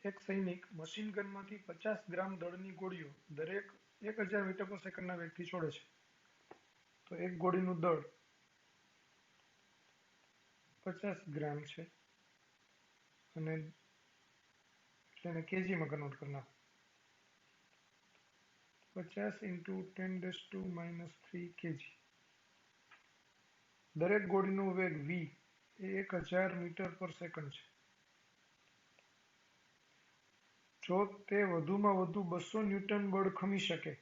એક સૈનિક મશીન ગનમાંથી 50 ગ્રામ દળની ગોળીઓ દરેક 1000 મીટર પર સેકન્ડના વેગથી છોડે છે. તો એક ગોળીનું દળ 50 ગ્રામ છે અને તેને કેજીમાં કન્વર્ટ કરી નાખો. 50 × 10⁻³ kg. દરેક ગોળીનો વેગ v એ 1000 મીટર પર સેકન્ડ છે. જો તે વધુમાં વધુ 200 ન્યૂટન બળ ખમી શકે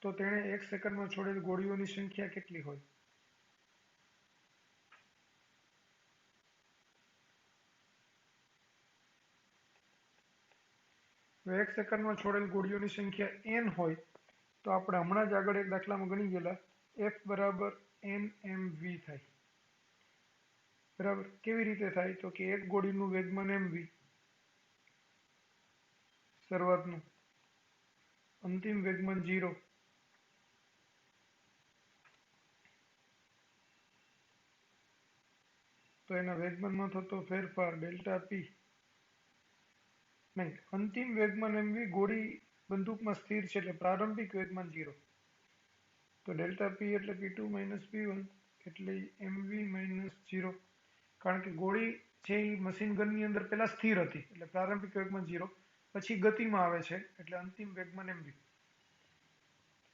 તો તેણે એક સેકન્ડમાં છોડેલ ગોળીઓની સંખ્યા કેટલી હોય? એક સેકન્ડમાં છોડેલ ગોળીઓની સંખ્યા n હોય તો આપણે હમણાં જ આગળ એક દાખલામાં ગણી ગયેલા F બરાબર nmv થાય. બરાબર. કેવી રીતે થાય? તો કે એક ગોળીનું વેગમાન mv, શરૂઆતનું, અંતિમ વેગમાન 0, તો એના વેગમાનમાં થતો ફેરફાર ડેલ્ટા પી, નહીં, અંતિમ વેગમાન mv ગોળી બંદૂકમાં સ્થિર છે એટલે પ્રારંભિક વેગમાન 0, તો ડેલ્ટા પી એટલે p2 - p1 એટલે mv - 0, કારણ કે ગોળી છે એ મશીન ગનની અંદર પહેલા સ્થિર હતી એટલે પ્રારંભિક વેગમાન 0, પછી ગતિમાં આવે છે એટલે અંતિમ વેગમાન mv.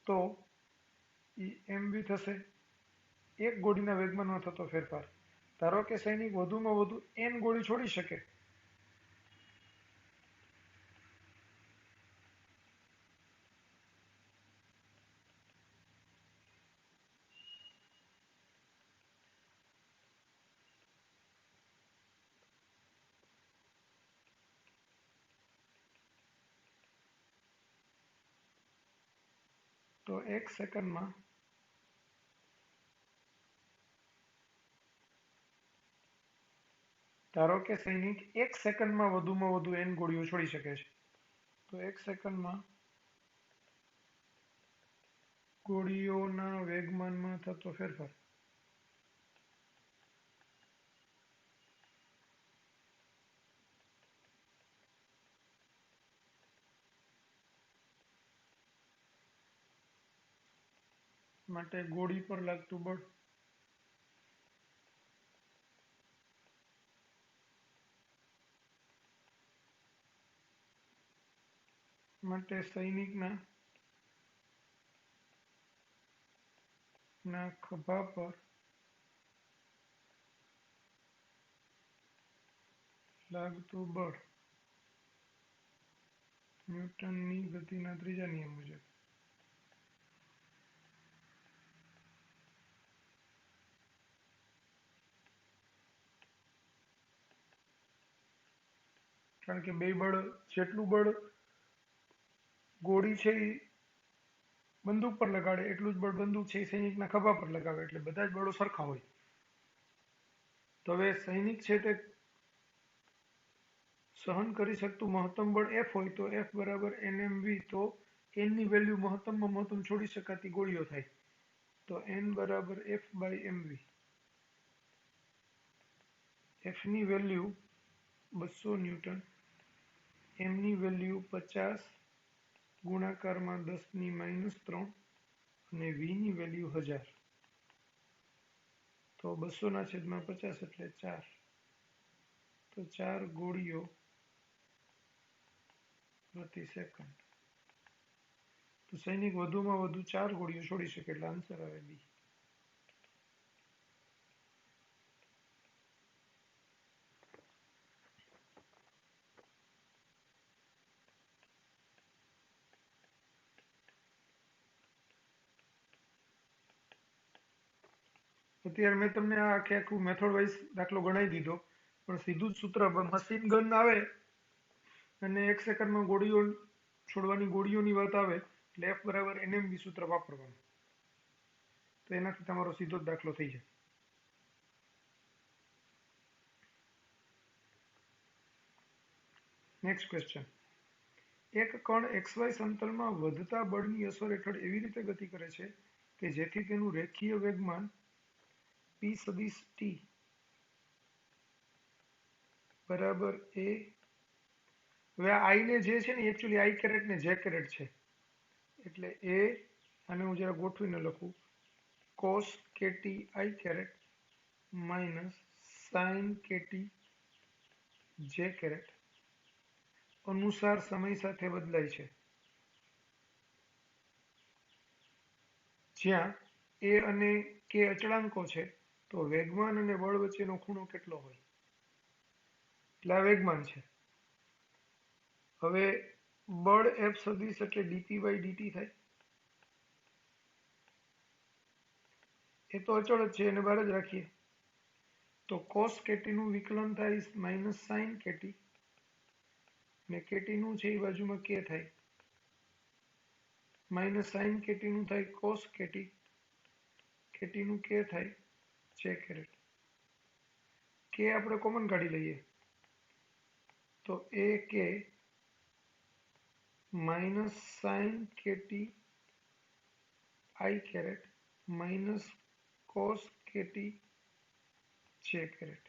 તો mv થશે એક ગોળીના વેગમાનમાં થતો ફેરફાર. ધારો કે સૈનિક વધુમાં વધુ n ગોળી છોડી શકે તો એક સેકન્ડમાં ધારો કે સૈનિક એક સેકન્ડમાં વધુમાં વધુ n ગોળીઓ છોડી શકે છે. તો એક સેકન્ડમાં ગોળીઓના વેગમાનમાં થતો ફેરફાર માટે ગોળી પર લાગતું બળ માટે સૈનિકના ખભા પર લાગતું બળ ન્યૂટનની ગતિના ત્રીજા નિયમ મુજબ. કારણ કે બે બળ, જેટલું બળ ગોળી છે એ બંદૂક પર લગાડે એટલું જ બળ બંદૂક છે એ સૈનિકના ખભા પર લગાવે એટલે બધા જ બળો સરખા હોય. તો હવે સૈનિક છે તે સહન કરી શકતું મહત્તમ બળ F હોય તો F બરાબર nmv, તો n ની વેલ્યુ મહત્તમમાં મહત્તમ છોડી શકાતી ગોળીઓ થાય. તો n બરાબર F/mv. F ની વેલ્યુ 200 ન્યૂટન, m ની વેલ્યુ 50 ગુણાકારમાં 10⁻³ અને v ની વેલ્યુ 1000. તો 200/50 એટલે 4. તો 4 ગોળીઓ પ્રતિ સેકન્ડ. તો સૈનિક વધુમાં વધુ 4 ગોળીઓ છોડી શકે એટલે આન્સર આવે બી. અત્યારે મેં તમને આ આખું મેથડ વાઇઝ દાખલો ગણાવી દીધો, પણ સીધું જ સૂત્ર મશીન ગન આવે અને એક સેકન્ડમાં ગોળીઓ છોડવાની ગોળીઓની વાત આવે એટલે F બરાબર nmv સૂત્ર વાપરવાનું. તો એનાથી તમારો સીધો જ દાખલો થઈ જાય. Next question. એક કણ XY સમતલમાં વધતા બળની અસર હેઠળ એવી રીતે ગતિ કરે છે કે જેથી તેનું રેખીય વેગમાન p સદિશ t બરાબર એ. હવે આ આઈ ને જે છે ને એકચ્યુઅલી આઈ કેરેટ ને જે કેરેટ છે, એટલે એ, અને હું જરા ગોઠવીને લખું, કોસ કેટી આઈ કેરેટ માઇનસ સાઇન કેટી જે કેરેટ અનુસાર સમય સાથે બદલાય છે, જ્યાં એ અને કે અચળાંકો છે તો વેગમાન અને બળ વચ્ચેનો ખૂણો કેટલો હોય, એટલે આ વેગમાન છે. હવે બળ એફ સદિશ એટલે ડીપી બાય ડીટી થાય, એ તો અચળ જ છે, એને બહાર જ રાખીએ. તો કોસ કેટીનું વિકલન થાય માઇનસ સાઇન કેટી, ને કેટીનું છે એ બાજુમાં કે થાય, માઇનસ સાઇન કેટીનું થાય કોસ કેટી, કેટીનું કે થાય જે કેરેટ. કે આપણે કોમન કાઢી લઈએ તો એ કે માઇનસ સાઇન કેટી આઈ કેરેટ માઇનસ કોસ કેટી જે કેરેટ,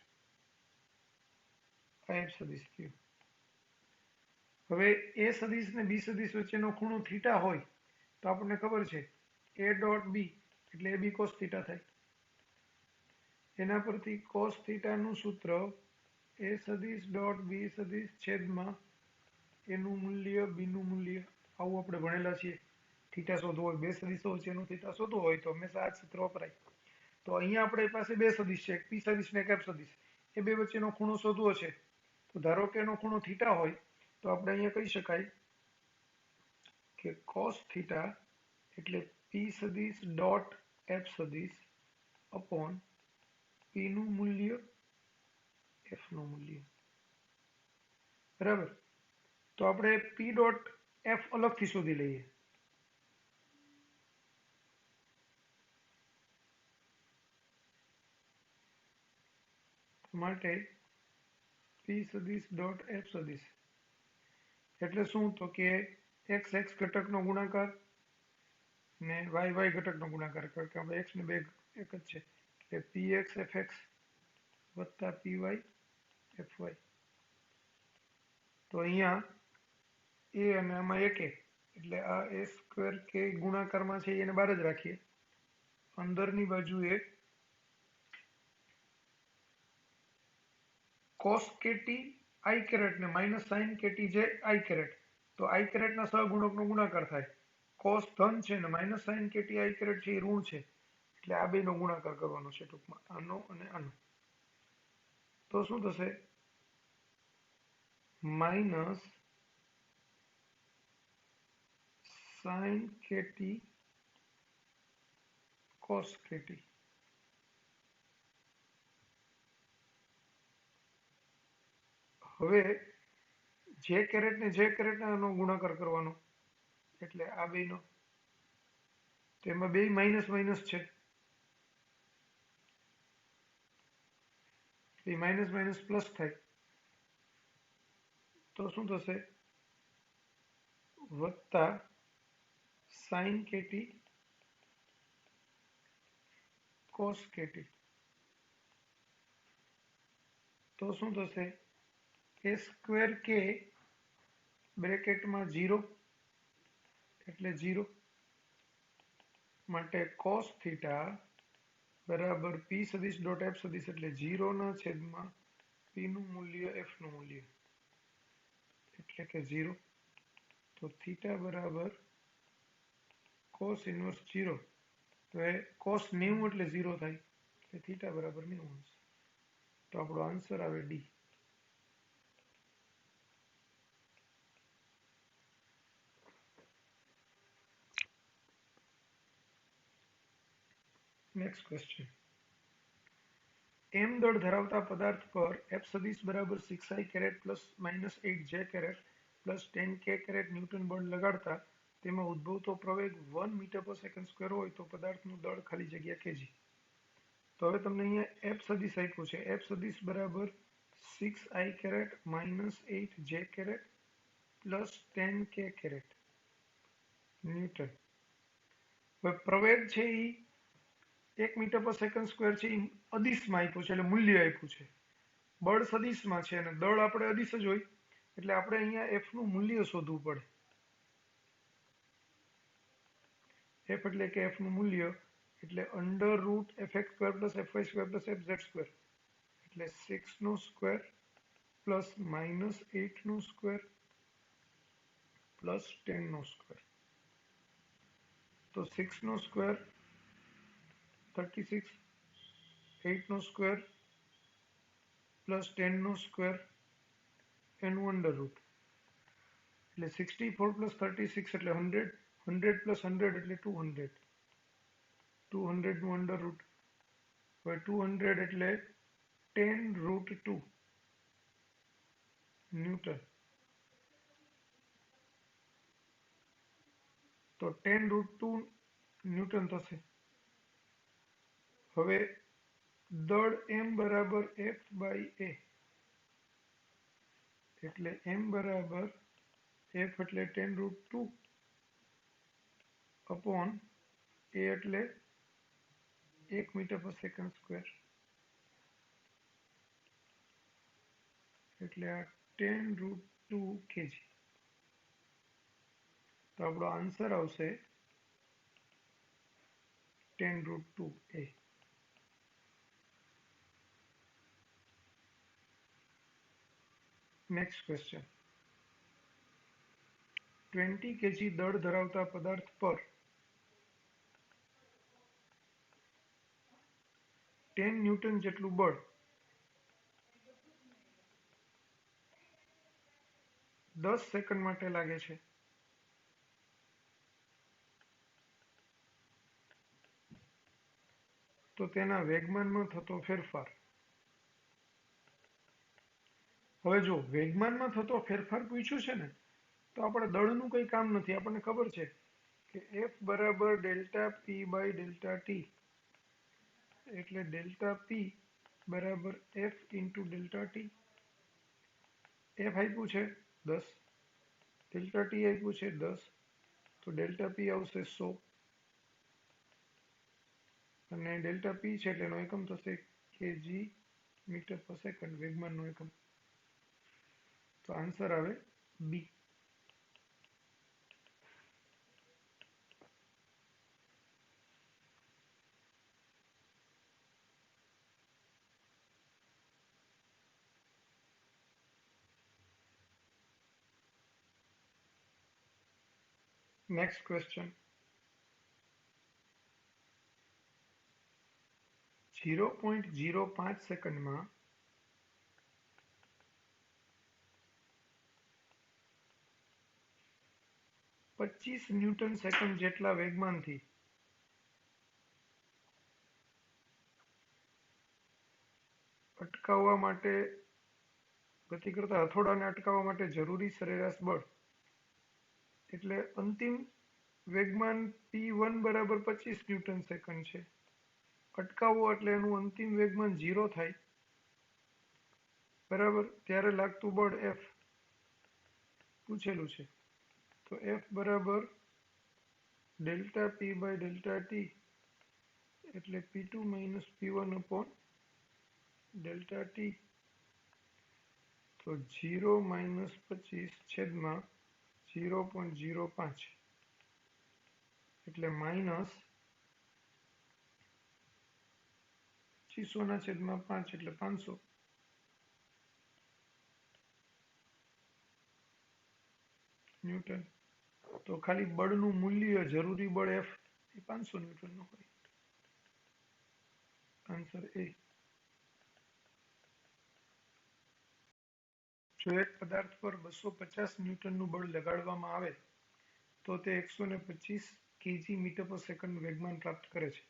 આ એફ સદિશ થયું. હવે એ સદિશ ને બી સદિશ વચ્ચેનો ખૂણો થીટા હોય તો આપણને ખબર છે એ ડોટ બી એટલે એ બી કોસ થીટા થાય. એના પરથી કોસ થીટાનું સૂત્ર એ સદિશ ડોટ બી સદિશ છેદમાં એનું મૂલ્ય બીનું મૂલ્ય, આવું આપણે ભણેલા છીએ. થીટા શોધવો હોય, બે સદિશો વચ્ચેનું થીટા શોધવો હોય તો હંમેશા આ જ સૂત્ર વપરાય. તો અહીંયા આપણી પાસે બે સદિશ છે, એક પી સદિશ ને એક એફ સદિશ. એ બે વચ્ચેનો ખૂણો શોધવો છે, તો ધારો કે એનો ખૂણો થીટા હોય તો આપણે અહીંયા કહી શકાય કે કોસ થીટા એટલે પી સદિશ ડોટ એફ સદિશ અપોન પી નું મૂલ્ય એફ નું મૂલ્ય, બરાબર. તો આપણે પી ડોટ એફ અલગથી શોધી લઈએ. માટે પી સદિશ ડોટ એફ સદિશ એટલે શું, તો કે એક્સ એક્સ ઘટકનો ગુણાકાર ને વાય વાય ઘટકનો ગુણાકાર, કારણ કે આપણે એક્સ ને બે એક જ છે, એટલે પી એક્સ એફ એક્સ વત્તા પી વાય એફ વાય. તો અહીંયા એ અને આમાં એક એટલે આ એ સ્ક્વેર કે ગુણાકારમાં છે એને બહાર જ રાખીએ. અંદરની બાજુએ કોસ કેટી આઈ કેરેટ ને માઇનસ સાઇન કેટી જે આઈ કેરેટ, તો આઈ કેરેટના સહગુણકનો ગુણાકાર થાય. કોસ ધન છે ને માઇનસ સાઇન કેટી આઈ કેરેટ છે એ ઋણ છે, એટલે આ બેનો ગુણાકાર કરવાનો છે ટૂંકમાં, આનો અને આનો. તો શું થશે, minus sine KT cos KT હવે જે કેરેટ ને જે કેરેટ નો ગુણાકાર કરવાનો, એટલે આ બેનો, તેમાં બે માઇનસ માઇનસ છે, એ માઇનસ માઇનસ પ્લસ થાય. તો શું થશે, વત્તા સાઇન કેટી કોસ કેટી. તો શું થશે, એ સ્ક્વેર કે બ્રેકેટમાં 0 એટલે 0, માટે કોસ થીટા બરાબર પી સદિશ ડોટ એફ સદિશ એટલે 0 ના છેદમાં પી નું મૂલ્ય એફ નું મૂલ્ય એટલે કે 0. તો થીટા બરાબર કોસ ઇન્વર્સ 0, તો એ કોસ 90 એટલે 0 થાય, એટલે થીટા બરાબર 90. તો આપણો આન્સર આવે ડી. નેક્સ્ટ ક્વેશ્ચન, એમ દળ ધરાવતા પદાર્થ પર એફ સદિશ બરાબર 6i caret plus minus 8j caret plus 10k caret newton બળ લગાડતા તેમાં ઉદ્ભવતો પ્રવેગ 1 મીટર પર સેકન્ડ સ્ક્વેર હોય તો પદાર્થનું દળ ખાલી જગ્યા કેજી. તો હવે તમને અહીંયા એફ સદિશ આપ્યું છે, એફ સદિશ બરાબર 6i caret minus 8j caret plus 10k caret newton. હવે પ્રવેગ છે એ 1 મીટર પર સેકન્ડ સ્ક્વેર છે એ અદિશમાં આપ્યું છે, એટલે મૂલ્ય આપ્યું છે. બળ સદિશમાં છે અને દળ આપણે અદિશ જ હોય એટલે આપણે અહીંયા એફ નું મૂલ્ય શોધવું પડે. એફ એટલે કે એફ નું મૂલ્ય એટલે under route fx square plus fy square plus fz square એટલે 6 નો સ્ક્વેર પ્લસ -8 નો સ્ક્વેર પ્લસ 10 નો સ્ક્વેર. તો 6 નો સ્ક્વેર 36, 8 નો સ્ક્વેર પ્લસ 10 નો સ્ક્વેર એનું અંડર રૂટ એટલે 64 પ્લસ 36 એટલે 100, 100 પ્લસ 100 એટલે 200, 200 નું અંડર રૂટ. હવે 200 એટલે 10√2 ન્યૂટન. તો 10√2 ન્યૂટન થશે. હવે દળ m બરાબર f બાય a એટલે m બરાબર f એટલે 10√2 અપોન a એટલે 1 મીટર પર સેકન્ડ સ્ક્વેર એટલે આ 10√2 kg. તો આપણો આન્સર આવશે 10√2 a. Next question. 20 kg દળ ધરાવતા પદાર્થ પર 10 ન્યૂટન જેટલું બળ 10 સેકન્ડ માટે લાગે છે. તો તેના વેગમાનમાં થતો ફેરફાર. હવે જો વેગમાનમાં થતો ફેરફાર પૂછ્યું છે ને તો આપણે દળનું કંઈ કામ નથી. આપણને ખબર છે કે F બરાબર delta P by delta T એટલે ડેલ્ટા પી બરાબર F into delta T. F આપ્યું છે 10, ડેલ્ટા ટી આપ્યું છે 10, તો ડેલ્ટા પી આવશે 100 અને ડેલ્ટા પી છે એટલે એનો એકમ થશે કેજી મીટર પર સેકન્ડ, વેગમાનનો એકમ. તો આન્સર આવે બી. Next question. 0.05 સેકન્ડમાં 25 ન્યૂટન સેકન્ડ જેટલા વેગમાનથી અટકાવવા માટે ગતિ કરતા હથોડાને અટકાવવા માટે જરૂરી સરેરાશ બળ એટલે અંતિમ વેગમાન p1 બરાબર 25 ન્યૂટન સેકન્ડ છે. અટકાવવો એટલે એનું અંતિમ વેગમાન 0 થાય બરાબર, ત્યારે લાગતું બળ F પૂછેલું છે. તો F બરાબર delta P by delta T એટલે P2 minus P1 upon delta T. તો 0 માઇનસ 25 છેદમાં 0.05 એટલે માઇનસ 2500 ના છેદમાં 5 એટલે 500 ન્યૂટન. તો ખાલી બળનું મૂલ્ય જરૂરી બળ F એ 500 ન્યૂટનનું હોય. આન્સર એ. જો એક પદાર્થ પર 250 ન્યૂટનનું બળ લગાડવામાં આવે તો તે 125 કેજી મીટર પર સેકન્ડ વેગમાન પ્રાપ્ત કરે છે.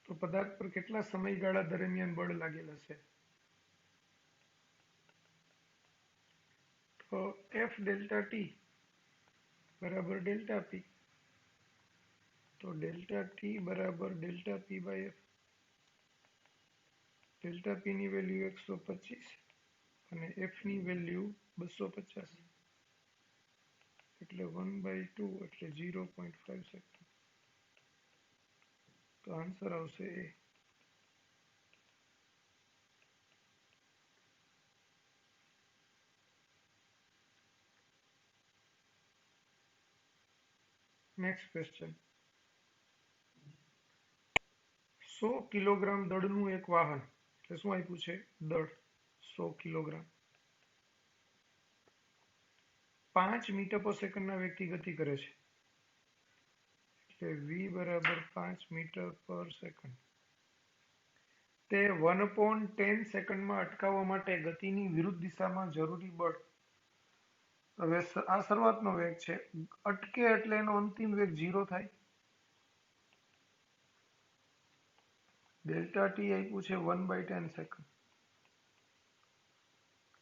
તો પદાર્થ પર કેટલા સમયગાળા દરમિયાન બળ લાગેલ હશે? તો F ડેલ્ટા ટી બરાબર ડેલ્ટા પી. તો ડેલ્ટા ટી બરાબર delta P by F. Delta P ની વેલ્યુ 125 અને એફ ની વેલ્યુ 250 એટલે 1/2 એટલે 0.5 સેકન્ડ. તો આન્સર આવશે એ. Next question. 100 કિલોગ્રામ દળનું એક વાહન, એટલે શું આપ્યું છે? દળ 100 કિલોગ્રામ 5 મીટર પર સેકન્ડના વેગથી ગતિ કરે છે. એટલે v બરાબર 5 મીટર પર સેકન્ડ. તે 1/10 સેકન્ડમાં અટકાવવા માટે ગતિની વિરુદ્ધ દિશામાં જરૂરી બળ. હવે આ શરૂઆતનો વેગ છે. અટકે એટલે એનો અંતિમ વેગ 0 થાય. ડેલ્ટા ટી આપ્યું છે 1/10 સેકન્ડ.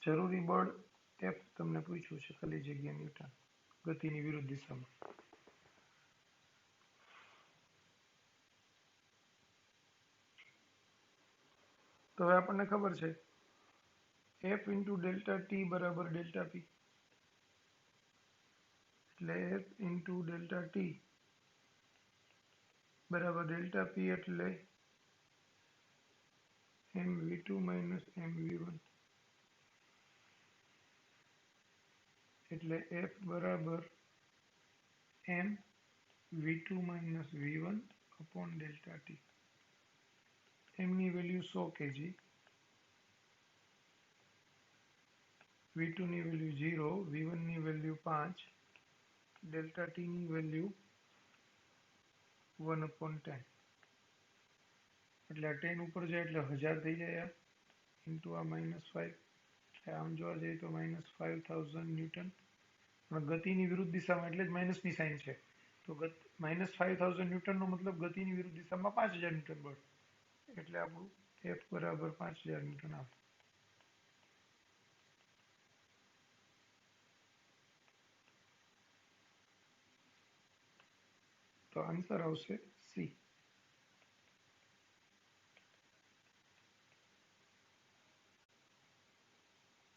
જરૂરી બળ એફ તમને પૂછ્યું છે, ખાલી જગ્યા ન્યૂટન, ગતિની વિરુદ્ધ દિશામાં. તો હવે આપણને ખબર છે એફ ઇન્ટુ ડેલ્ટા ટી બરાબર ડેલ્ટા પી. એટલે એફ ઇન્ટુ ડેલ્ટા ટી બરાબર ડેલ્ટા પી એટલે mv2 માઇનસ mv1. એટલે એફ બરાબર mv2 minus v1 upon delta T. એમની વેલ્યુ 100 kg, v2 ની વેલ્યુ 0, v1 ની વેલ્યુ 5, ડેલ્ટા ટી ની વેલ્યુ 1/10. એટલે આ 10 ઉપર જાય એટલે 1000 થઈ જાય, ઇન્ટુ આ -5. આમ જોવા જઈએ તો -5000 ન્યૂટન. ગતિની વિરુદ્ધ દિશામાં એટલે જ માઇનસની સાઇન છે. તો -5000 ન્યૂટનનો મતલબ ગતિની વિરુદ્ધ દિશામાં 5000 ન્યૂટન બળ. એટલે આપણું એફ બરાબર 5000 ન્યૂટન આવે. તો આન્સર આવશે સી.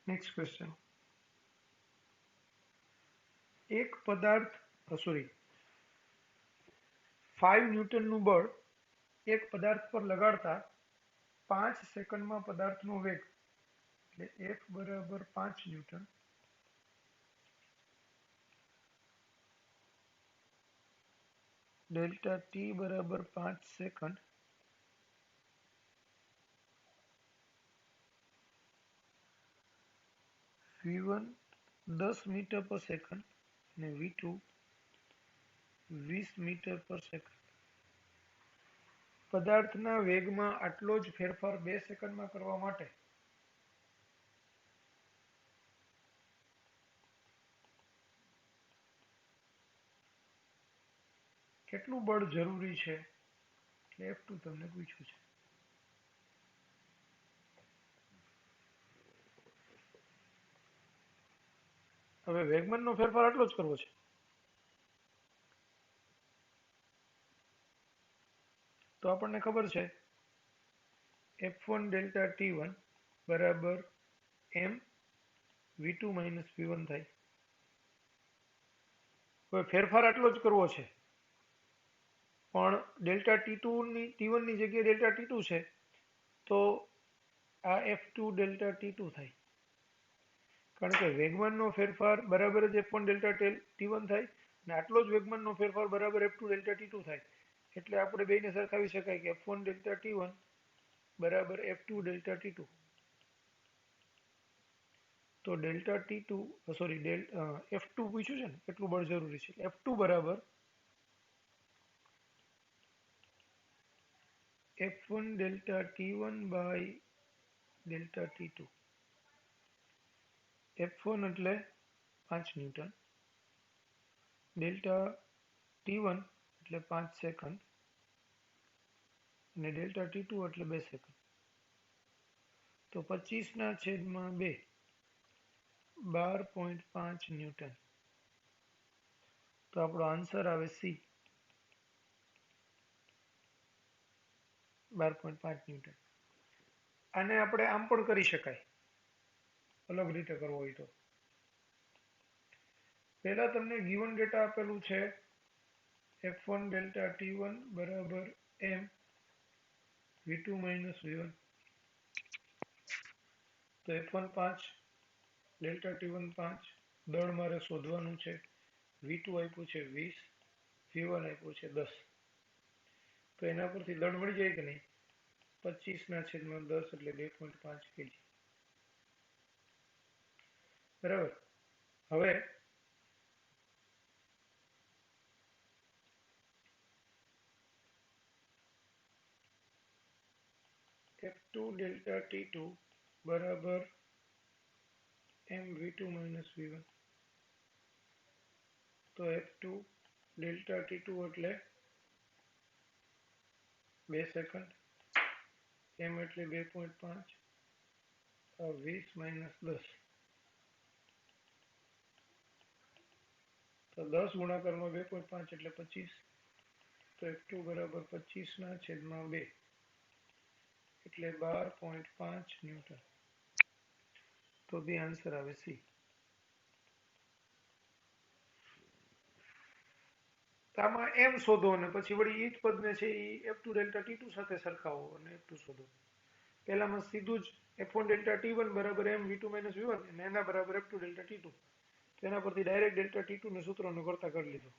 Next question. એક પદાર્થ 5 ન્યૂટનનું બળ એક પદાર્થ પર લગાડતા 5 સેકન્ડમાં પદાર્થનો વેગ એટલે એફ બરાબર 5 ન્યૂટન ડેલ્ટા ટી બરાબર 5 સેકન્ડ v1 10 મીટર પર સેકન્ડ અને v2 20 મીટર પર સેકન્ડ. પદાર્થના વેગમાં આટલો જ ફેરફાર 2 સેકન્ડમાં કરવા માટે કેટલું બળ જરૂરી છે? એટલે F2 તમને પૂછ્યું છે. હવે વેગમાનનો ફેરફાર આટલો જ કરવો છે. તો આપણને ખબર છે F1 ડેલ્ટા T1 બરાબર m v2 માઇનસ v1 થાય. હવે ફેરફાર આટલો જ કરવો છે, પણ ડેલ્ટા T1 ની જગ્યાએ ડેલ્ટા T2 છે, તો આ F2 ડેલ્ટા T2 થાય. કારણ કે વેગમાનનો ફેરફાર બરાબર જ F1 ડેલ્ટા T1 થાય અને આટલો જ વેગમાનનો ફેરફાર બરાબર F2 ડેલ્ટા T2 થાય. એટલે આપણે બેને સરખાવી શકાય કે F1 ડેલ્ટા T1 બરાબર F2 ડેલ્ટા T2. તો ડેલ્ટા F2 પૂછ્યું છે ને, કેટલું બળ જરૂરી છે. F2 બરાબર F1 delta T1 by delta T2. F1 એટલે 5 ન્યૂટન, ડેલ્ટા T1 એટલે 5 સેકન્ડ અને ડેલ્ટા T2 એટલે 2 સેકન્ડ. તો 25/2 12.5 ન્યૂટન. તો આપણો આન્સર આવે સી, 12.5 ન્યૂટન. આને આપણે આમ પણ કરી શકાય, અલગ રીતે કરવો હોય તો. પહેલા તમને ગિવન ડેટા આપેલું છે f1 ડેલ્ટા t1 બરાબર m v2 માઇનસ v1. તો f1 5, ડેલ્ટા t1 5, દળ મારે શોધવાનું છે. v2 આપ્યું છે 20, v1 આપ્યું છે 10. તો એના પરથી દળ મળી જાય કે નહીં? 25/10 એટલે 2.5 kg. બરાબર. હવે f2 ડેલ્ટા t2 બરાબર m v2 માઇનસ v1. તો f2 ડેલ્ટા t2 એટલે 2 સેકન્ડ, m એટલે 2.5, 20 માઇનસ 10. તો 10 ગુણાકારમાં 2.5 એટલે 25. તો f2 બરાબર 25/2 એટલે 12.5 ન્યૂટન. તો the આન્સર આવે સી. આમાં એમ શોધો અને પછી વળી ઈ જ પદને છે એ f2 ડેલ્ટા t2 સાથે સરખાવો અને f2 શોધો. પહેલામાં સીધું જ f1 ડેલ્ટા t1 બરાબર m v2 માઇનસ v1 અને એના બરાબર f2 ડેલ્ટા t2. તેના પરથી ડાયરેક્ટ ડેલ્ટા t2 ને સૂત્રનો કરતા કરી લીધો.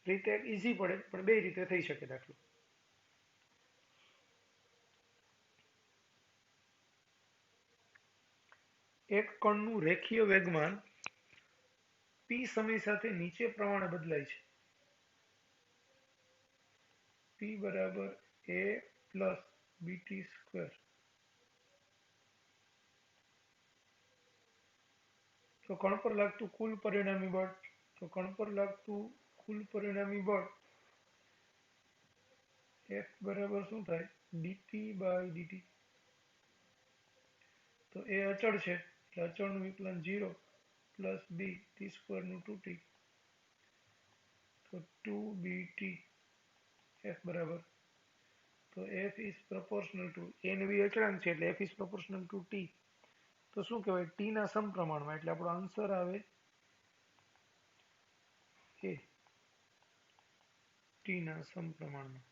રીતે ઈઝી પડે પણ બે રીતે થઈ શકે દાખલો. એક કણનું રેખીય વેગમાન p સમય સાથે નીચે પ્રમાણે બદલાય છે. p બરાબર a પ્લસ bt સ્ક્વેર. તો કણ પર લાગતું કુલ પરિણામી બળ, F બરાબર શું થાય? dt by dt. તો એ અચળ છે એટલે અચળનું વિકલન 0 પ્લસ b t સ્ક્વેરનું 2t. તો 2bt f બરાબર. તો f is proportional to a ને b અચળાંક છે એટલે f is proportional to t. તો શું કહેવાય? t ના સમપ્રમાણમાં. એટલે આપણો આન્સર આવે એ, t ના સમપ્રમાણમાં.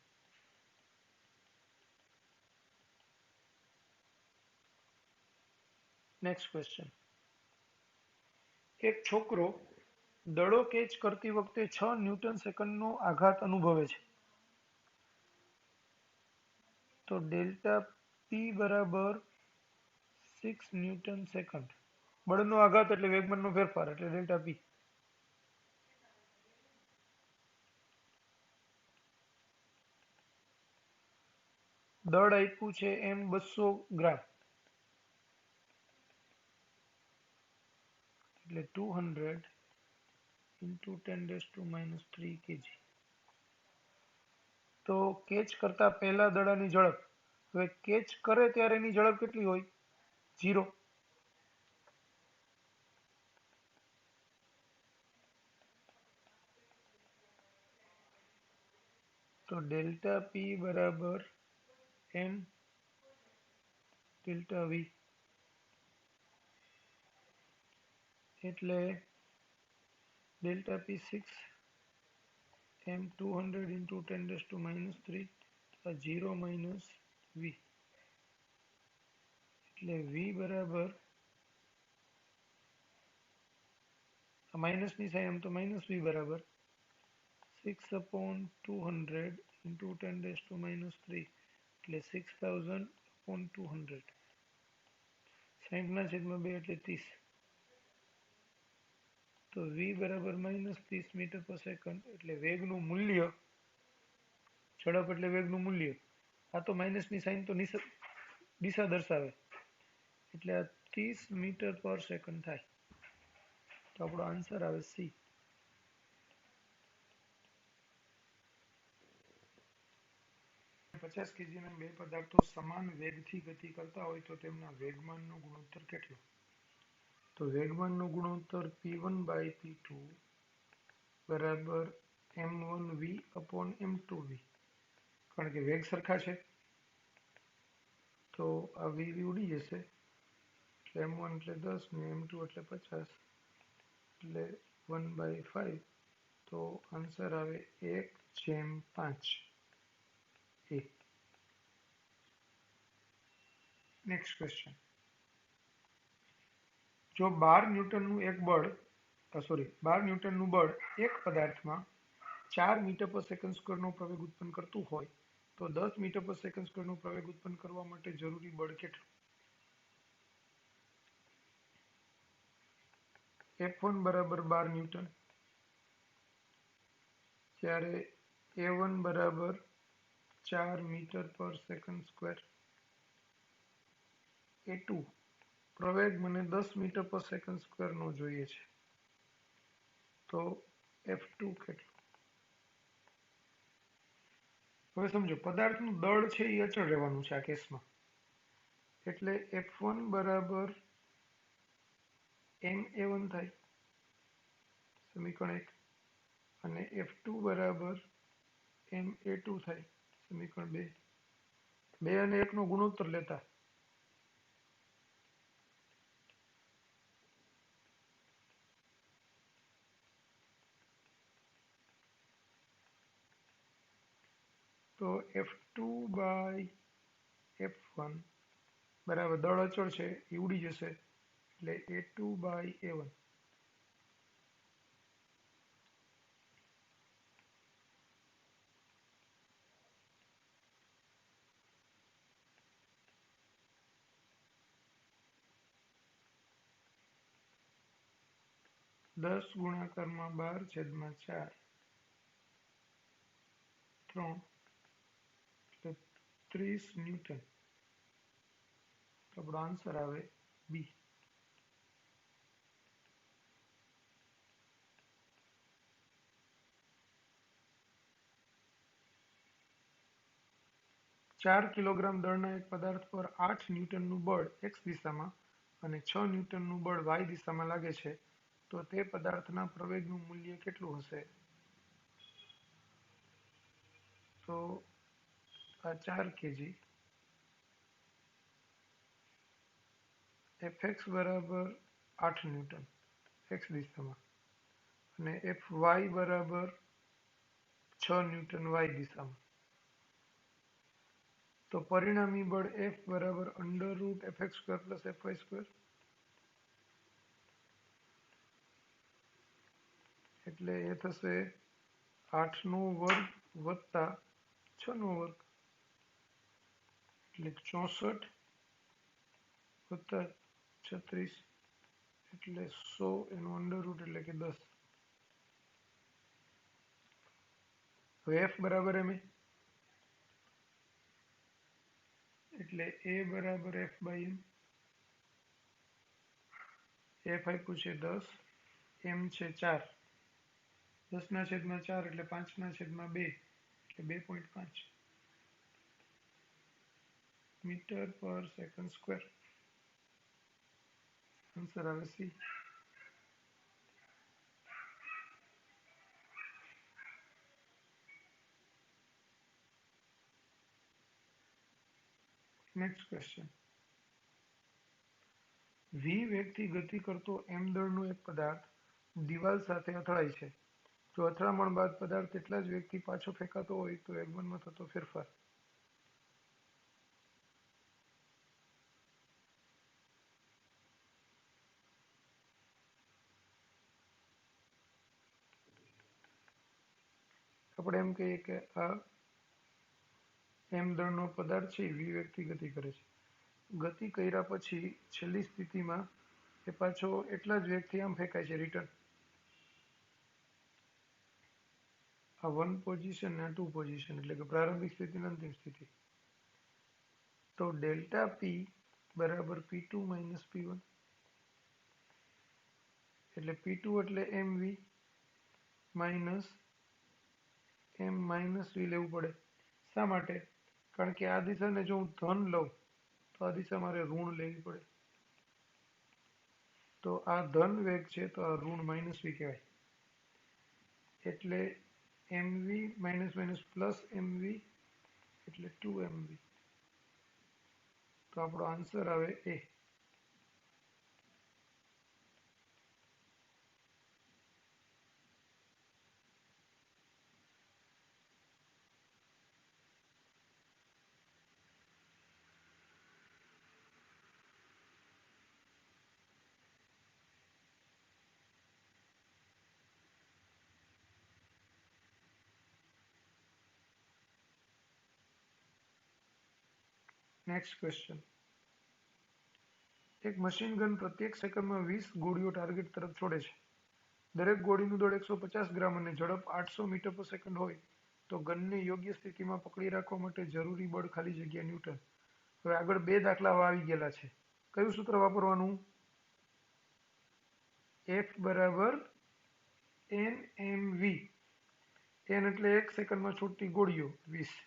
Next question. એક છોકરો દડો કેચ કરતી વખતે 6 ન્યૂટન સેકન્ડનો આઘાત અનુભવે છે. તો ડેલ્ટા પી બરાબર 6 ન્યૂટન સેકન્ડ. બળનો આઘાત એટલે વેગમાનનો ફેરફાર એટલે ડેલ્ટા પી. દળ આપ્યું છે એમ 200 ગ્રામ એટલે 200 into 10⁻³ kg. તો કેચ કરતા પહેલા દડાની ઝડપ, હવે કેચ કરે ત્યારે એની ઝડપ કેટલી હોય? 0. તો ડેલ્ટા પી બરાબર m ડેલ્ટા v એટલે ડેલ્ટા પી 6 m 200 into 10⁻³ 0 માઇનસ v એટલે v બરાબર માઇનસની સાઈન આમ તો માઇનસ v બરાબર 6/200 into 10⁻³ એટલે 6000/200. 60/2 એટલે 30. તો v બરાબર -30 મીટર પર સેકન્ડ એટલે વેગનું મૂલ્ય, ઝડપ એટલે વેગનું મૂલ્ય. આ તો માઇનસની સાઈન તો દિશા દર્શાવે એટલે આ 30 મીટર પર સેકન્ડ થાય. તો આપણો આન્સર આવે સી. 50 kgના બે પદાર્થો સમાન વેગથી ગતિ કરતા હોય તો તેમના વેગમાનનો ગુણોત્તર કેટલો? તો વેગમાનનો ગુણોત્તર p1/p2 બરાબર m1v/m2v. કારણ કે વેગ સરખા છે તો આ વી ઉડી જશે, એટલે m1 એટલે 10 ને m2 એટલે 50, એટલે 1/5. તો આન્સર આવે 1/5 એ. Next question. જો 12 ન્યૂટનનું એક બળ 12 ન્યૂટનનું બળ એક પદાર્થમાં 4 મીટર પર સેકન્ડ સ્ક્વેરનો પ્રવેગ ઉત્પન્ન કરતું હોય તો 10 મીટર પર સેકન્ડ સ્ક્વેરનો પ્રવેગ ઉત્પન્ન કરવા માટે જરૂરી બળ કેટલું? F1 બરાબર 12 ન્યૂટન, જ્યારે A1 બરાબર 4 મીટર પર સેકન્ડ સ્ક્વેર. A2 પ્રવેગ મને 10 મીટર પર સેકન્ડ સ્ક્વેરનો જોઈએ છે, તો F2 કેટલું? હવે સમજો, પદાર્થનું દળ છે એ અચળ રહેવાનું છે આ કેસમાં, એટલે F1 બરાબર ma1 થાય સમીકરણ 1, અને F2 બરાબર ma2 થાય સમીકરણ 2. 2 અને 1 નો ગુણોત્તર લેતા તો F2/F1 બરાબર દળ અચળ છે એ ઉડી જશે, એટલે A2/A1. દસ ગુણાકારમાં 12/4 3, એટલે 30 ન્યૂટન. આપણો આન્સર આવે બી. 4 કિલોગ્રામ દળના એક પદાર્થ પર 8 ન્યૂટનનું બળ x દિશામાં અને 6 ન્યૂટનનું બળ y દિશામાં લાગે છે, તો તે પદાર્થના પ્રવેગનું મૂલ્ય કેટલું હશે? તો આ 4 kg, Fx બરાબર 8 ન્યૂટન x દિશામાં અને Fy બરાબર 6 ન્યૂટન y દિશામાં. તો પરિણામી બળ F બરાબર √fx² + fy², એટલે એ થશે 8નો વર્ગ વત્તા 6નો વર્ગ, એટલે 64 વત્તા 36, એટલે 100 એનો √ એટલે કે 10. હવે F બરાબર ma, એટલે A બરાબર F/m. F આપ્યું છે 10, m છે 4, 10/4 એટલે 5/2, એટલે 2.5 મીટર પર સેકન્ડ સ્ક્વેર. આન્સર આવે સી. Next question. v વેગથી ગતિ કરતો m દળનો એક પદાર્થ દિવાલ સાથે અથડાય છે. જો અથડામણ બાદ પદાર્થ તેટલા જ વેગથી પાછો ફેંકાતો હોય તો વેગમાનમાં થતો ફેરફાર. આપણે એમ કહીએ કે આ m દળનો પદાર્થ છે v વેગથી ગતિ કરે છે. ગતિ કર્યા પછી છેલ્લી સ્થિતિમાં એ પાછો એટલા જ વેગથી આમ ફેંકાય છે રિટર્ન. આ 1 પોઝિશન ને 2 પોઝિશન, એટલે કે પ્રારંભિક સ્થિતિ અને અંતિમ સ્થિતિ. તો ડેલ્ટા પી બરાબર P2 - P1, એટલે P2 એટલે mv માઇનસ m - v લેવું પડે. શા માટે? કારણ કે આ દિશાને જો હું ધન લઉં તો આ દિશા મારે ઋણ લેવી પડે. તો આ ધન વેગ છે તો આ ઋણ -v કહેવાય, એટલે mv - પ્લસ mv એટલે 2mv. તો આપણો આન્સર આવે એ. Next question. એક મશીન ગન પ્રત્યેક સેકન્ડમાં 20 ગોળીઓ ટાર્ગેટ તરફ છોડે છે. દરેક ગોળીનું દળ 150 ગ્રામ અને ઝડપ 800 મીટર પર સેકન્ડ હોય તો ગનને યોગ્ય સ્થિતિમાં પકડી રાખવા માટે જરૂરી બળ ખાલી જગ્યા ન્યૂટન. હવે આગળ બે દાખલાઓ આવી ગયેલા છે. કયું સૂત્ર વાપરવાનું? F બરાબર NMV. n એટલે એક સેકન્ડમાં છૂટતી ગોળીઓ 20.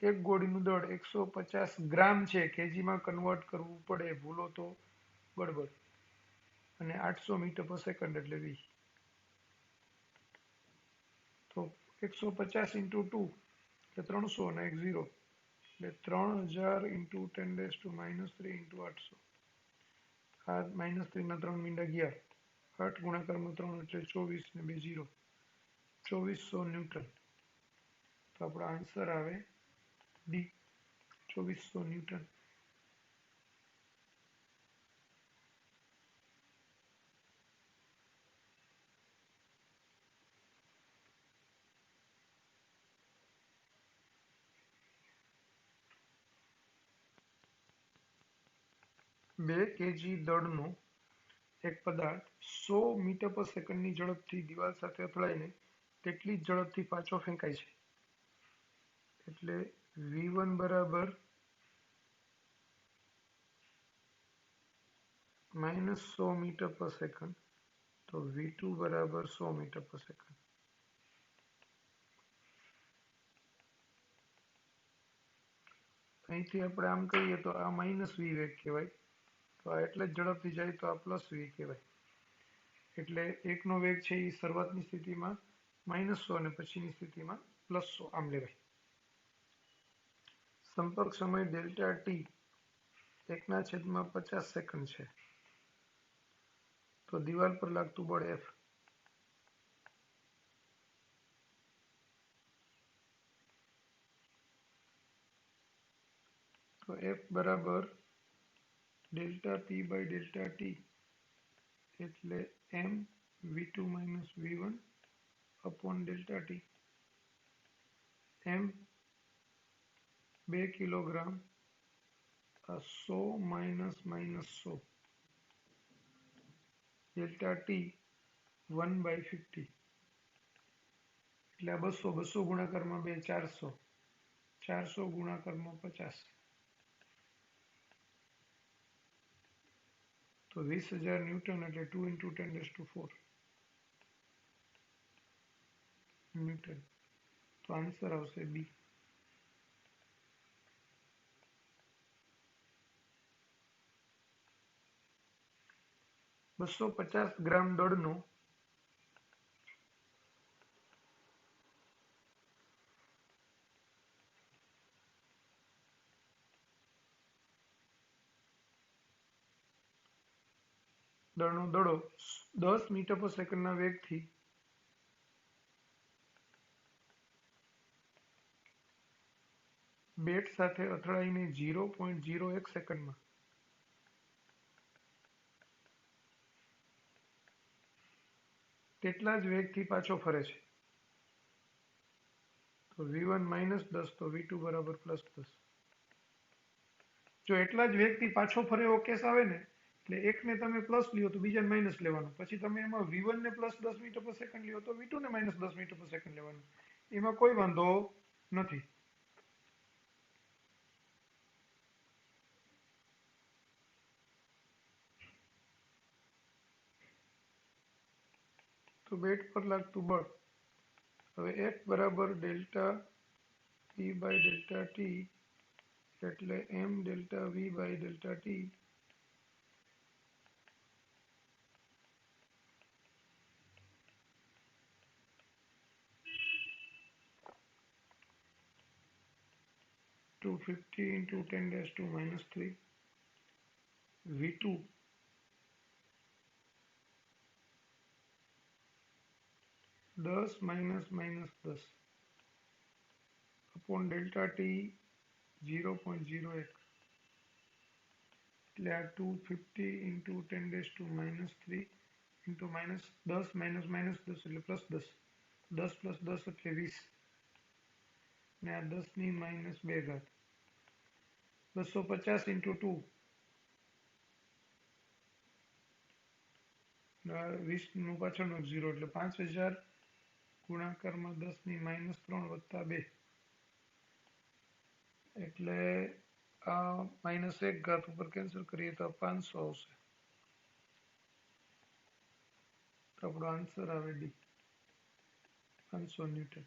એક ગોળીનું દળ 150 ગ્રામ છે, કેજીમાં કન્વર્ટ કરવું પડે, ભૂલો તો ગડબડ. અને 800 મીટર પર સેકન્ડ એટલે v. તો 150 × 2 એટલે 300 અને એક 0 એટલે 3000 × 10⁻³ × 800. આ -3 ના 3 મીંડા ગયા. 8 ગુણાકારમાં 3 એટલે 24 ને 2 0. 2400 ન્યૂટન. તો આપણો આન્સર આવે ડી, 2400 ન્યૂટન. બે કેજી દળનો એક પદાર્થ 100 મીટર પર સેકન્ડની ઝડપથી દિવાલ સાથે અથડાઈને તેટલી જ ઝડપથી પાછો ફેંકાય છે. એટલે v1 બરાબર -100 મીટર પર સેકન્ડ, તો v2 બરાબર 100 મીટર પર સેકન્ડ. અહીંથી આપણે આમ કહીએ તો આ -v વેગ કહેવાય, તો આ એટલે જ ઝડપથી જાય તો આ +v કહેવાય. એટલે એકનો વેગ છે એ શરૂઆતની સ્થિતિમાં -100 અને પછીની સ્થિતિમાં +100 આમ લેવાય. સંપર્ક સમય ΔT 1/50 સેકન્ડ છે. તો દિવાલ પર લાગતું બળ F. તો F બરાબર ΔP/ΔT એટલે m v2 - v1 upon ΔT. m 2 kilogram, 100 -100. ΔT 1/50 એટલે આ 200. 200 ગુણાકારમાં 2 400. 400 ગુણાકારમાં 50. તો 20,000 ન્યૂટન એટલે 2 × 10⁴ ન્યૂટન. તો આન્સર આવશે બી. $250 દળનો દડો 10 મીટર પર સેકન્ડના વેગથી બેટ સાથે અથડાઈને 0.01 સેકન્ડમાં તેટલા જ વેગથી પાછો ફરે છે. તો v1 -10 તો v2 બરાબર +10. જો એટલા જ વેગથી પાછો ફરે એવો કેસ આવે ને, એટલે એકને તમે પ્લસ લ્યો તો બીજાને માઇનસ લેવાનું. પછી તમે એમાં v1 ને +10 મીટર પર સેકન્ડ લ્યો તો v2 ને -10 મીટર પર સેકન્ડ લેવાનું. એમાં કોઈ વાંધો નથી. તો બેટ પર લાગતું બળ. હવે F બરાબર ΔP/ΔT એટલે m ΔV/ΔT. 250 into 10 dash to minus 3 V2 10 minus minus 10 upon delta t 0.01 એટલે આ 250 into 10 dash to minus 3 into minus 10 minus minus 10 એટલે plus 10 10 plus 10 એટલે 20 ને આ 10 ની minus 2 ઘાત 250 into 2 20 નું પાછળનું 0 એટલે 5000 ગુણાકારમાં 10 ની minus 3 વત્તા 2 એટલે આ minus 1 ઘાત ઉપર કેન્સલ કરીએ તો 500 આવશે તો આપણો આન્સર આવે ડી 500 ન્યૂટન